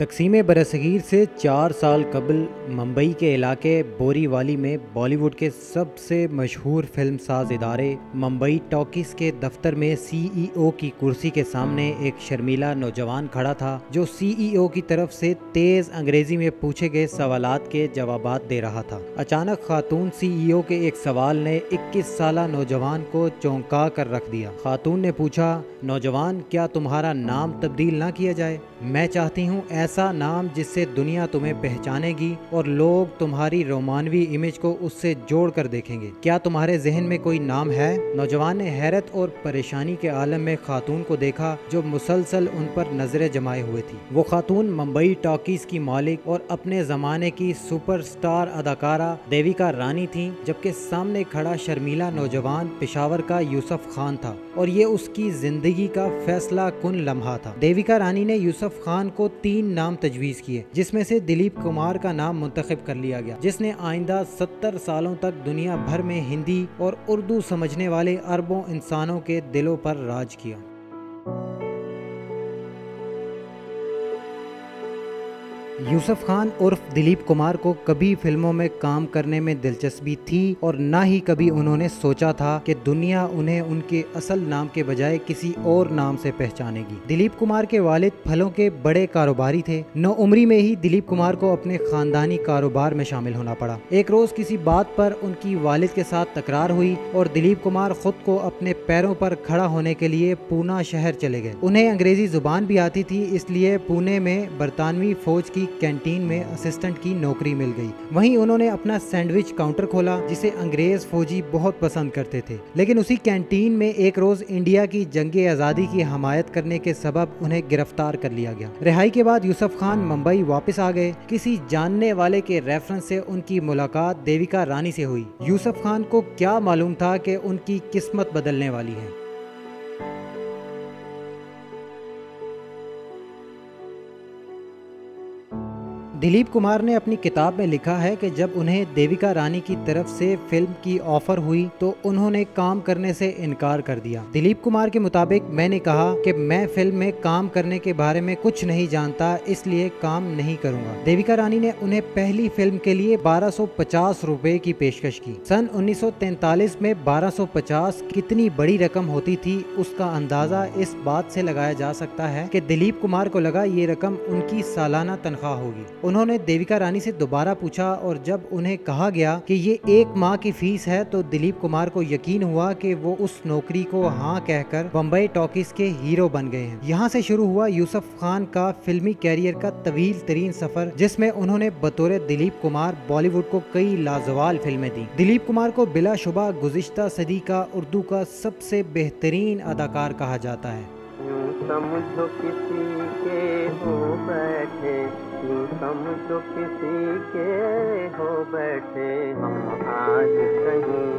तकसीम बरसगीर से 4 साल कबल मुंबई के इलाके बोरीवाली में बॉलीवुड के सबसे मशहूर फिल्मसाज इदारे मुंबई टॉकीज़ के दफ्तर में सीईओ की कुर्सी के सामने एक शर्मीला नौजवान खड़ा था जो सीईओ की तरफ से तेज़ अंग्रेजी में पूछे गए सवालात के जवाबात दे रहा था। अचानक खातून सीईओ के एक सवाल ने 21 साला नौजवान को चौंका कर रख दिया। खातून ने पूछा, नौजवान, क्या तुम्हारा नाम तब्दील ना किया जाए? मैं चाहती हूँ ऐसा नाम जिससे दुनिया तुम्हें पहचानेगी और लोग तुम्हारी रोमानवी इमेज को उससे जोड़ कर देखेंगे। क्या तुम्हारे जहन में कोई नाम है? नौजवान ने हैरत और परेशानी के आलम में खातून को देखा जो मुसलसल उन पर नजरें जमाए हुए थी। वो खातून मुंबई टॉकीज की मालिक और अपने जमाने की सुपरस्टार अदाकारा देविका रानी थी, जबकि सामने खड़ा शर्मीला नौजवान पेशावर का यूसुफ खान था और ये उसकी जिंदगी का फैसला कुन लम्हा था। देविका रानी ने यूसुफ खान को 3 नाम तजवीज़ किए, जिसमें से दिलीप कुमार का नाम मुंतखब कर लिया गया, जिसने आइंदा 70 सालों तक दुनिया भर में हिंदी और उर्दू समझने वाले अरबों इंसानों के दिलों पर राज किया। यूसुफ खान उर्फ दिलीप कुमार को कभी फिल्मों में काम करने में दिलचस्पी थी और न ही कभी उन्होंने सोचा था कि दुनिया उन्हें उनके असल नाम के बजाय किसी और नाम से पहचानेगी। दिलीप कुमार के वालिद फलों के बड़े कारोबारी थे। नौउम्री में ही दिलीप कुमार को अपने खानदानी कारोबार में शामिल होना पड़ा। एक रोज किसी बात पर उनकी वालिद के साथ तकरार हुई और दिलीप कुमार खुद को अपने पैरों पर खड़ा होने के लिए पूना शहर चले गए। उन्हें अंग्रेजी जुबान भी आती थी, इसलिए पुणे में बरतानवी फौज की कैंटीन में असिस्टेंट की नौकरी मिल गई। वहीं उन्होंने अपना सैंडविच काउंटर खोला जिसे अंग्रेज फौजी बहुत पसंद करते थे। लेकिन उसी कैंटीन में एक रोज इंडिया की जंगे आज़ादी की हमायत करने के सबब उन्हें गिरफ्तार कर लिया गया। रिहाई के बाद यूसुफ खान मुंबई वापस आ गए। किसी जानने वाले के रेफरेंस से उनकी मुलाकात देविका रानी से हुई। यूसुफ खान को क्या मालूम था कि उनकी किस्मत बदलने वाली है। दिलीप कुमार ने अपनी किताब में लिखा है कि जब उन्हें देविका रानी की तरफ से फिल्म की ऑफर हुई तो उन्होंने काम करने से इनकार कर दिया। दिलीप कुमार के मुताबिक, मैंने कहा कि मैं फिल्म में काम करने के बारे में कुछ नहीं जानता, इसलिए काम नहीं करूंगा। देविका रानी ने उन्हें पहली फिल्म के लिए 1250 रुपए की पेशकश की। सन 1943 में 1250 कितनी बड़ी रकम होती थी, उसका अंदाजा इस बात से लगाया जा सकता है कि दिलीप कुमार को लगा ये रकम उनकी सालाना तनख्वाह होगी। उन्होंने देविका रानी से दोबारा पूछा और जब उन्हें कहा गया कि ये 1 माह की फीस है तो दिलीप कुमार को यकीन हुआ कि वो उस नौकरी को हाँ कहकर बम्बई टॉकीज के हीरो बन गए हैं। यहाँ से शुरू हुआ यूसुफ खान का फिल्मी कैरियर का तवील तरीन सफर, जिसमें उन्होंने बतौर दिलीप कुमार बॉलीवुड को कई लाजवाल फिल्में दी। दिलीप कुमार को बिलाशुबा गुज़िश्ता सदी का उर्दू का सबसे बेहतरीन अदाकार कहा जाता है। समझो किसी के हो बैठे, यूं समझो किसी के हो बैठे हम आज कहीं।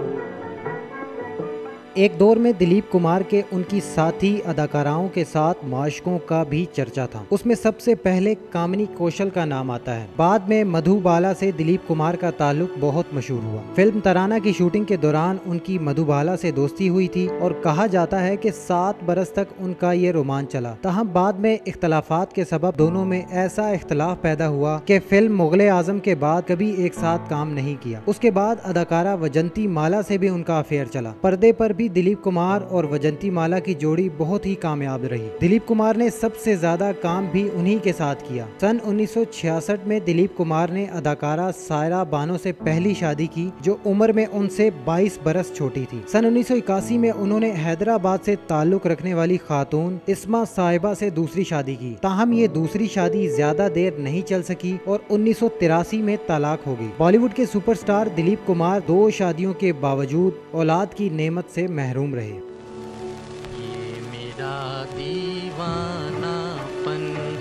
एक दौर में दिलीप कुमार के उनकी साथी अदाकाराओं के साथ माशकों का भी चर्चा था। उसमें सबसे पहले कामिनी कौशल का नाम आता है। बाद में मधुबाला से दिलीप कुमार का ताल्लुक बहुत मशहूर हुआ। फिल्म तराना की शूटिंग के दौरान उनकी मधुबाला से दोस्ती हुई थी और कहा जाता है कि 7 बरस तक उनका ये रोमांच चला। ताहम बाद में इख्तलाफात के सबब दोनों में ऐसा इख्तलाफ पैदा हुआ कि फिल्म मुगले आजम के बाद कभी एक साथ काम नहीं किया। उसके बाद अदाकारा वजंती माला से भी उनका अफेयर चला। पर्दे पर दिलीप कुमार और वजंती माला की जोड़ी बहुत ही कामयाब रही। दिलीप कुमार ने सबसे ज्यादा काम भी उन्हीं के साथ किया। सन 1966 में दिलीप कुमार ने अदाकारा सायरा बानो से पहली शादी की, जो उम्र में उनसे 22 बरस छोटी थी। सन 1981 में उन्होंने हैदराबाद से ताल्लुक रखने वाली खातून इस्मा साहिबा से दूसरी शादी की। ताहम ये दूसरी शादी ज्यादा देर नहीं चल सकी और 1983 में तलाक हो गई। बॉलीवुड के सुपरस्टार दिलीप कुमार 2 शादियों के बावजूद औलाद की नेमत से महरूम रहे। ये मेरा दीवानापन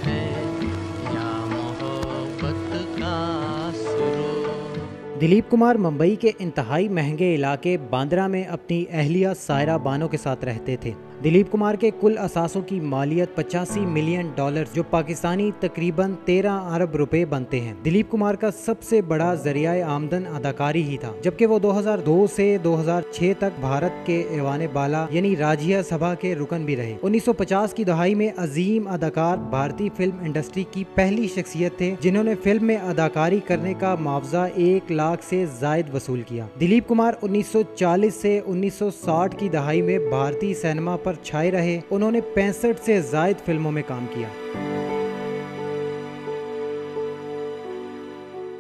है या मोहब्बत का सुरूर। दिलीप कुमार मुंबई के इंतहाई महंगे इलाके बांद्रा में अपनी अहलिया सायरा बानो के साथ रहते थे। दिलीप कुमार के कुल असासों की मालियत $85 मिलियन, जो पाकिस्तानी तकरीबन 13 अरब रुपए बनते हैं। दिलीप कुमार का सबसे बड़ा जरिया आमदन अदाकारी ही था, जबकि वो 2002 से 2006 तक भारत के ऐवान बाला यानी राज्य सभा के रुकन भी रहे। 1950 की दहाई में अजीम अदाकार भारतीय फिल्म इंडस्ट्री की पहली शख्सियत थे जिन्होंने फिल्म में अदाकारी करने का मुआवजा 1 लाख से जायद वसूल किया। दिलीप कुमार 1940 से 1960 की दहाई में भारतीय सिनेमा पर छाए रहे। उन्होंने 65 से जायद फिल्मों में काम किया।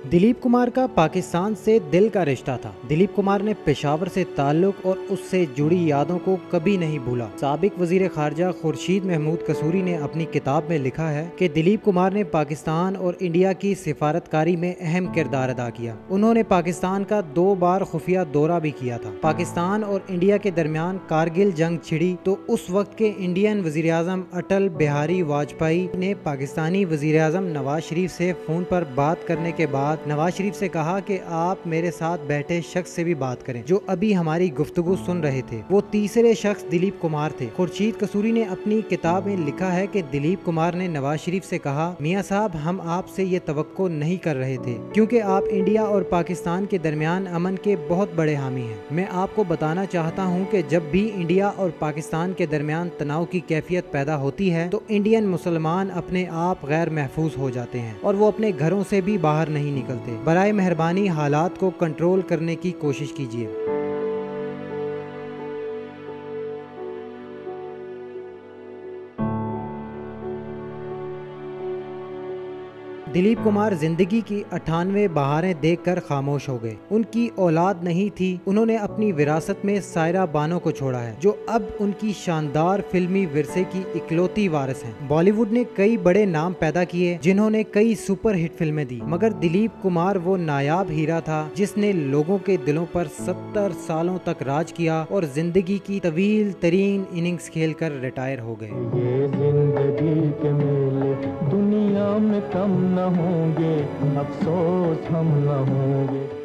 दिलीप कुमार का पाकिस्तान से दिल का रिश्ता था। दिलीप कुमार ने पेशावर से ताल्लुक और उससे जुड़ी यादों को कभी नहीं भूला। साबिक वजीर खारजा खुर्शीद महमूद कसूरी ने अपनी किताब में लिखा है कि दिलीप कुमार ने पाकिस्तान और इंडिया की सिफारतकारी में अहम किरदार अदा किया। उन्होंने पाकिस्तान का 2 बार खुफिया दौरा भी किया था। पाकिस्तान और इंडिया के दरमियान कारगिल जंग छिड़ी तो उस वक्त के इंडियन वजीर आजम अटल बिहारी वाजपेयी ने पाकिस्तानी वजीर आजम नवाज शरीफ से फोन पर बात करने के बाद नवाज शरीफ से कहा कि आप मेरे साथ बैठे शख्स से भी बात करें जो अभी हमारी गुफ्तगू सुन रहे थे। वो तीसरे शख्स दिलीप कुमार थे। खुर्शीद कसूरी ने अपनी किताब में लिखा है कि दिलीप कुमार ने नवाज शरीफ से कहा, मियां साहब हम आपसे ये तवक्को नहीं कर रहे थे क्योंकि आप इंडिया और पाकिस्तान के दरमियान अमन के बहुत बड़े हामी हैं। मैं आपको बताना चाहता हूँ कि जब भी इंडिया और पाकिस्तान के दरमियान तनाव की कैफियत पैदा होती है तो इंडियन मुसलमान अपने आप गैर महफूज हो जाते हैं और वो अपने घरों से भी बाहर नहीं निकलते। बराए मेहरबानी हालात को कंट्रोल करने की कोशिश कीजिए। दिलीप कुमार जिंदगी की 98 बहारें देखकर खामोश हो गए। उनकी औलाद नहीं थी। उन्होंने अपनी विरासत में सायरा बानो को छोड़ा है जो अब उनकी शानदार फिल्मी विरसे की इकलौती वारिस हैं। बॉलीवुड ने कई बड़े नाम पैदा किए जिन्होंने कई सुपर हिट फिल्में दी, मगर दिलीप कुमार वो नायाब हीरा था जिसने लोगों के दिलों पर 70 सालों तक राज किया और जिंदगी की तवील तरीन इनिंग्स खेलकर रिटायर हो गए। ये जिंदगी के मेले दुनिया में कम न होंगे, अफसोस हम न होंगे।